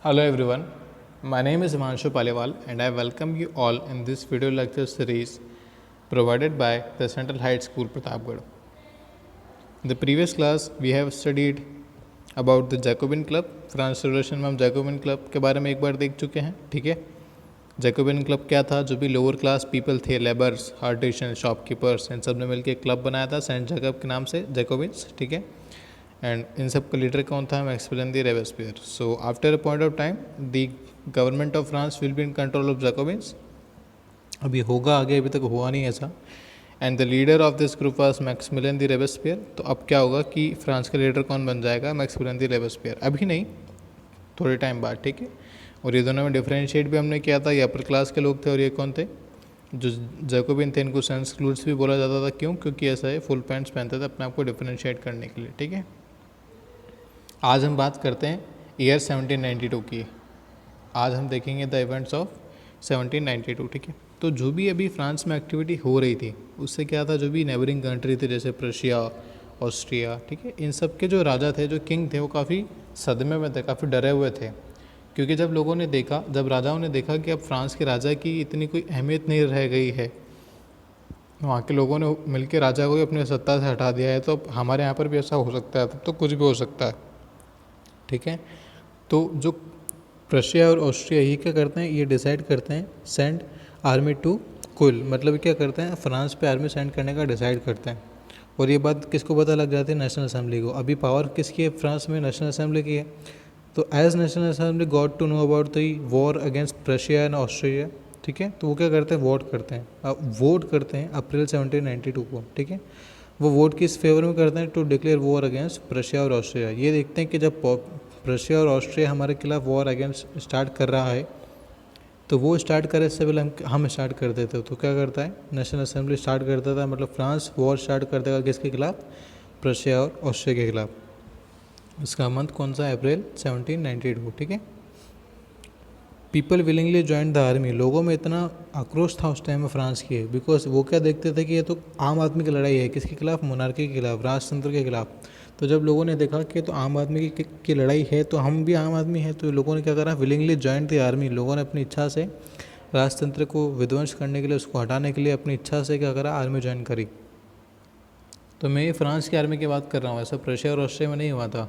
Hello everyone, my name is Himanshu Paliwal and I welcome you all in this video lecture series provided by the Central Heights School Pratapgarh. In the previous class we have studied about the Jacobin Club. France revolution में हम Jacobin club के बारे में एक बार देख चुके हैं. ठीक है, जैकोबिन क्लब क्या था? जो भी लोअर क्लास पीपल थे, लेबर्स, आर्टिशन, शॉपकीपर्स, इन सब ने मिलकर एक क्लब बनाया था सेंट जैकब के नाम से, जैकोबिन्स. ठीक है, एंड इन सब का लीडर कौन था? Maximilian the Robespierre. So after a point of time the government of France will be in control of Jacobins. अभी होगा आगे, अभी तक हुआ नहीं ऐसा. And the leader of this group was Maximilian the Robespierre. तो अब क्या होगा कि फ्रांस का लीडर कौन बन जाएगा? Maximilian the Robespierre. अभी नहीं, थोड़े टाइम बाद. ठीक है, और ये दोनों में डिफ्रेंशिएट भी हमने किया था. ये अपर क्लास के लोग थे और ये कौन थे? जो जैकोबिन थे, इनको सेंस क्लूड्स भी बोला जाता था. क्यों? क्योंकि ऐसा है, फुल पैंट्स पहनते थे अपने आप को डिफ्रेंशिएट करने के लिए. ठीक है, आज हम बात करते हैं ईयर 1792 की. आज हम देखेंगे द इवेंट्स ऑफ 1792. ठीक है, तो जो भी अभी फ्रांस में एक्टिविटी हो रही थी उससे क्या था, जो भी नेबरिंग कंट्री थे जैसे प्रशिया, ऑस्ट्रिया, ठीक है, इन सब के जो राजा थे, जो किंग थे, वो काफ़ी सदमे में थे, काफ़ी डरे हुए थे. क्योंकि जब लोगों ने देखा, जब राजाओं ने देखा कि अब फ्रांस के राजा की इतनी कोई अहमियत नहीं रह गई है, वहाँ के लोगों ने मिलकर राजा को ही अपनी सत्ता से हटा दिया है, तो अब हमारे यहाँ पर भी ऐसा हो सकता है, तब तो कुछ भी हो सकता है. ठीक है, तो जो प्रशिया और ऑस्ट्रिया ये क्या करते हैं, ये डिसाइड करते हैं सेंड आर्मी टू कुल, मतलब क्या करते हैं, फ्रांस पे आर्मी सेंड करने का डिसाइड करते हैं. और ये बात किसको पता लग जाती है? नेशनल असेंबली को. अभी पावर किसकी है फ्रांस में? नेशनल असेंबली की है. तो as National Assembly got to know about the war against Prussia and Austria. ठीक है, तो वो क्या करते हैं? वोट करते हैं. अब वोट करते हैं अप्रैल 1792 को. ठीक है, वो वोट किस फेवर में करते हैं? To declare war against Prussia और ऑस्ट्रिया. ये देखते हैं कि जब प्रशिया और ऑस्ट्रिया हमारे खिलाफ वॉर अगेंस्ट स्टार्ट कर रहा है, तो वो स्टार्ट करे इससे पहले हम स्टार्ट कर देते हो. तो क्या करता है? नेशनल असेंबली स्टार्ट कर देता है, मतलब फ्रांस वॉर स्टार्ट कर देगा किसके खिलाफ? प्रशिया और ऑस्ट्रिया के खिलाफ. इसका मंथ कौन सा है? अप्रैल 1792. ठीक है, people willingly join the army. लोगों में इतना आक्रोश था उस टाइम में फ्रांस की, बिकॉज वो क्या देखते थे कि ये तो आम आदमी की लड़ाई है. किसके खिलाफ? मोनार्की के खिलाफ, राजतंत्र के खिलाफ. तो जब लोगों ने देखा कि तो आम आदमी की लड़ाई है, तो हम भी आम आदमी हैं, तो लोगों ने क्या करा? Willingly join the army. लोगों ने अपनी इच्छा से राजतंत्र को विध्वंस करने के लिए, उसको हटाने के लिए अपनी इच्छा से क्या करा? आर्मी ज्वाइन करी. तो मैं ये फ्रांस की आर्मी की बात कर रहा हूँ, ऐसा प्रशिया और ऑस्ट्रिया में नहीं हुआ था.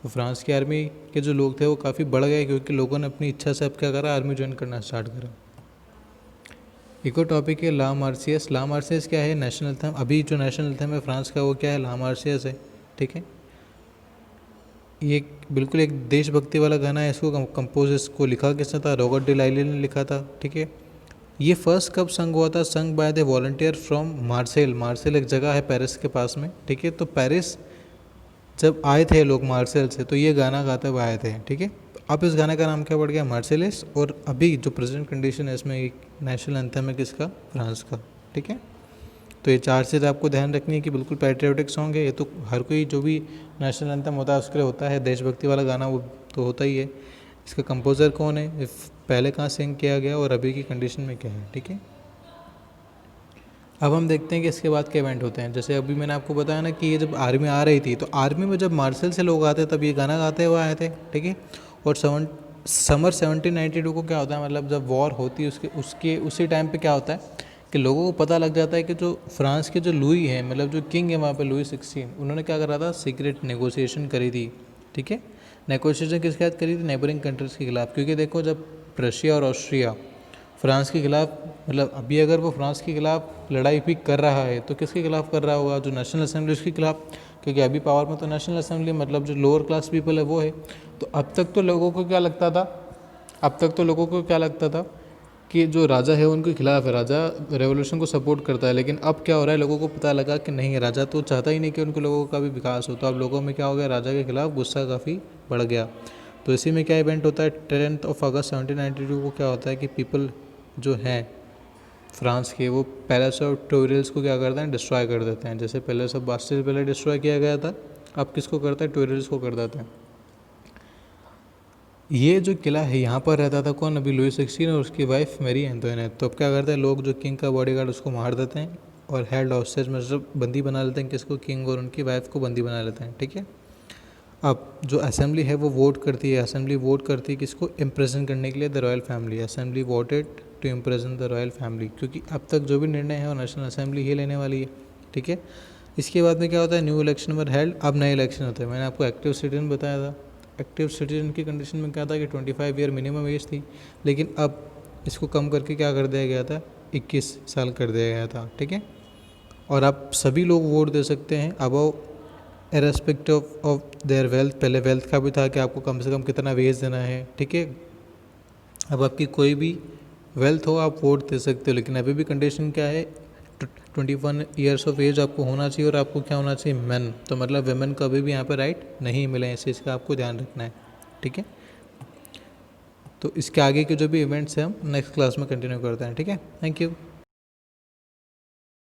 तो फ्रांस की आर्मी के जो लोग थे वो काफ़ी बढ़ गए, क्योंकि लोगों ने अपनी इच्छा से अब क्या करा? आर्मी ज्वाइन करना स्टार्ट करा. इको टॉपिक है ला मार्सियस. ला मार्सियस क्या है? National anthem. अभी जो नेशनल एंथम है फ्रांस का वो क्या है? ला मार्सियस है. ठीक है, ये बिल्कुल एक देशभक्ति वाला गाना है. इसको कंपोज, इसको लिखा किसने था? रॉबर्ट डी लाइली ने लिखा था. ठीक है, ये फर्स्ट कब संग हुआ था? Sung by the volunteer from Marcel. Marcel एक जगह है पेरिस के पास में. ठीक है, तो पेरिस जब आए थे लोग मार्सेल से, तो ये गाना गाते हुए आए थे. ठीक है, अब इस गाने का नाम क्या पड़ गया? मार्सेलिस. और अभी जो प्रेजेंट कंडीशन है इसमें एक नेशनल एंथम है किसका? फ्रांस का. ठीक है, तो ये चार चीज़ आपको ध्यान रखनी है कि बिल्कुल पैट्रियोटिक सॉन्ग है ये. तो हर कोई जो भी नेशनल एंथम होता है उसके लिए होता है, देशभक्ति वाला गाना वो तो होता ही है. इसका कंपोज़र कौन है? पहले कहाँ सिंग किया गया और अभी की कंडीशन में क्या है. ठीक है, अब हम देखते हैं कि इसके बाद क्या इवेंट होते हैं. जैसे अभी मैंने आपको बताया ना कि ये जब आर्मी आ रही थी, तो आर्मी में जब मार्शल से लोग आते तब ये गाना गाते हुए आए थे. ठीक है, और समर 1792 को क्या होता है, मतलब जब वॉर होती है उसके उसी टाइम पे क्या होता है कि लोगों को पता लग जाता है कि जो फ्रांस के जो लुई है, मतलब जो किंग है वहाँ पे, लुई 16, उन्होंने क्या करा था? सीक्रेट नेगोशिएशन करी थी. ठीक है, नेगोशिएशन किसके साथ करी थी? नेबरिंग कंट्रीज़ के खिलाफ. क्योंकि देखो, जब प्रशिया और ऑस्ट्रिया फ्रांस के खिलाफ, मतलब अभी अगर वो फ्रांस के खिलाफ लड़ाई भी कर रहा है तो किसके खिलाफ कर रहा होगा? जो नेशनल असेंबली उसके खिलाफ. क्योंकि अभी पावर में तो नेशनल असेंबली, मतलब जो लोअर क्लास पीपल है वो है. तो अब तक तो लोगों को क्या लगता था कि जो राजा है उनके खिलाफ है, राजा रेवोल्यूशन को सपोर्ट करता है. लेकिन अब क्या हो रहा है, लोगों को पता लगा कि नहीं, राजा तो चाहता ही नहीं कि उनके लोगों का भी विकास हो. तो अब लोगों में क्या हो गया? राजा के खिलाफ गुस्सा काफ़ी बढ़ गया. तो इसी में क्या इवेंट होता है? 10 अगस्त 1792 को क्या होता है कि पीपल जो हैं फ्रांस के, वो पैलेस ऑफ टोरियल्स को क्या करते हैं? डिस्ट्रॉय कर देते हैं. जैसे पैलेस ऑफ बास्टिल पहले डिस्ट्रॉय किया गया था, अब किसको करता है? टोरियल्स को कर देते हैं. ये जो किला है यहाँ पर रहता था कौन? अभी लुई 16 और उसकी वाइफ मैरी एंटोइनेट. तो अब क्या करते हैं लोग? जो किंग का बॉडीगार्ड उसको मार देते हैं और हेल्ड हॉस्टेज, मतलब बंदी बना लेते हैं. किसको? किंग और उनकी वाइफ को बंदी बना लेते हैं. ठीक है, अब जो असेंबली है वो वोट करती है, असेंबली वोट करती है किसको, इम्प्रेजेंट करने के लिए the royal family. Assembly voted to imprison the royal family, क्योंकि अब तक जो भी निर्णय है वो नेशनल असेंबली ही लेने वाली है, ठीक है। इसके बाद में क्या होता है, न्यू इलेक्शन वर हेल्ड, अब नए इलेक्शन होते हैं। मैंने आपको एक्टिव सिटीजन बताया था, एक्टिव सिटीजन की कंडीशन में क्या था कि 25 ईयर मिनिमम एज थी, लेकिन अब इसको कम करके क्या कर दिया गया था, 21 साल कर दिया गया था, ठीक है। और आप सभी लोग वोट दे सकते हैं above irrespective of their wealth. पहले वेल्थ का भी था कि आपको कम से कम कितना वेज देना है, ठीक है। अब आपकी कोई भी वेल्थ हो आप वोट दे सकते हो, लेकिन अभी भी कंडीशन क्या है, 21 ईयर्स ऑफ एज आपको होना चाहिए और आपको क्या होना चाहिए, मैन। तो मतलब वेमेन को अभी भी यहाँ पे राइट नहीं मिले, इस चीज़ का आपको ध्यान रखना है, ठीक है। तो इसके आगे के जो भी इवेंट्स हैं हम नेक्स्ट क्लास में कंटिन्यू करते हैं, ठीक है। Thank you.